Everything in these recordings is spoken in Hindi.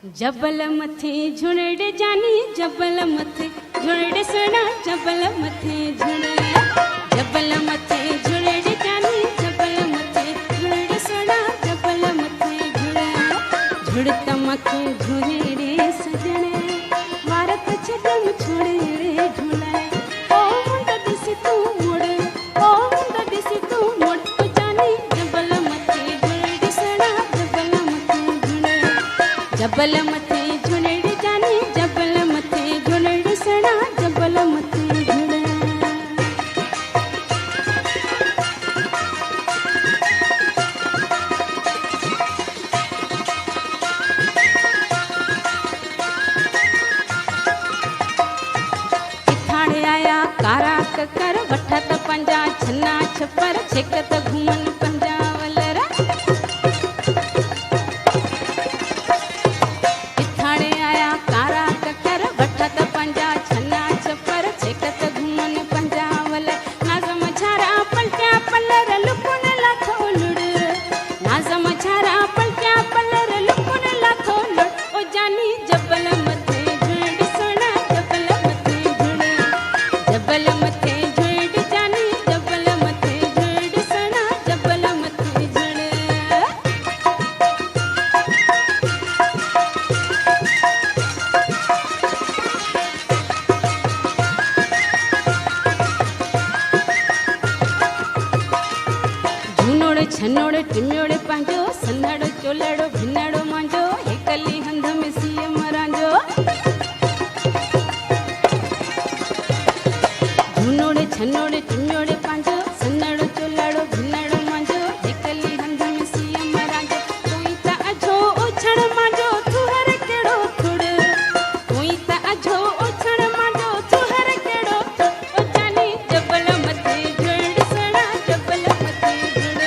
जबल मथे झुणड़ जानी जबल मथे झुणड़ सणा जबल मथे झुण जबल मथे झुणड़ जानी जबल मथे झुणड़ सणा जबल मथे झुण झुड़त मखे झुणे रे सजण भारत छदम छोड़े रे ढूंढे ओ मुंड दिसी तू मुड़ ओ मुंड दिसी तू मुड़ ओ जानी जबल मथे झुणड़ सणा जबल मथे झुण जबल मथे झुणड़ जानी जबल मथे झुणड़ सणा जबल मथे झुण किथाणे आया कारा ककर वठत पंजा छन्ना छपर छेकत घुमन पंजा वलरा किथाणे आया कारा ककर वठत पंजा छन्ना छपर छेकत घुमन पंजा वलर नाज़म झारा पलट्या पलर लुकुन लाथो लुड़ नाज़म झारा पलट्या पलर लुकुन लाथो लुड़ ओ जानी जबल मथे झुण सणा जबल मथे झुण जबल मथे झुण जानी जबल मथे झुण सणा जबल मथे झुण झूनोड़ छनोड़ टिम्योड़ पांजो सन्नाड़ो चोलाड़ो भिन्नाड़ो मांजो हेकली हंध में सीएम रांजो झूनोड़ छनोड़ टिम्योड़ पांजो सन्नाड़ो चोलाड़ो भिन्नाड़ो मांजो हेकली हंध में सीएम रांजो कोई ता अझो ओछण मांजो तुहर केड़ो थुड़ कोई ता अझो ओछण मांजो तुहर केड़ो थुड़ ओ जानी जबल मथे झुण सणा जबल मथे झुण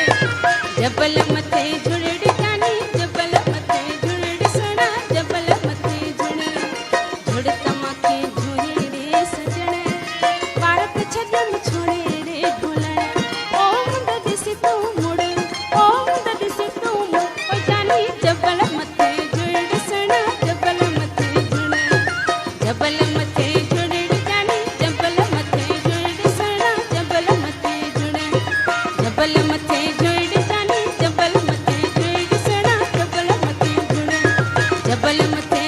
जबल मथे झुण जानी जबल मथे झुण सणा जबल मथे झुण झुड़ तमाके झुणे रे सजण भारत छदम छोड़े रे ढोलण ओ मुंड दिसी तू मुड़ ओ मुंड दिसी तू मुड़ ओ जानी जबल मथे झुण सणा जबल मथे झुण जबल मथे झुण जानी जबल मथे झुण सणा जबल मथे झुण जबल मथे झुण जानी जबल मथे झुण सणा जबल मथे झुण जबल मथे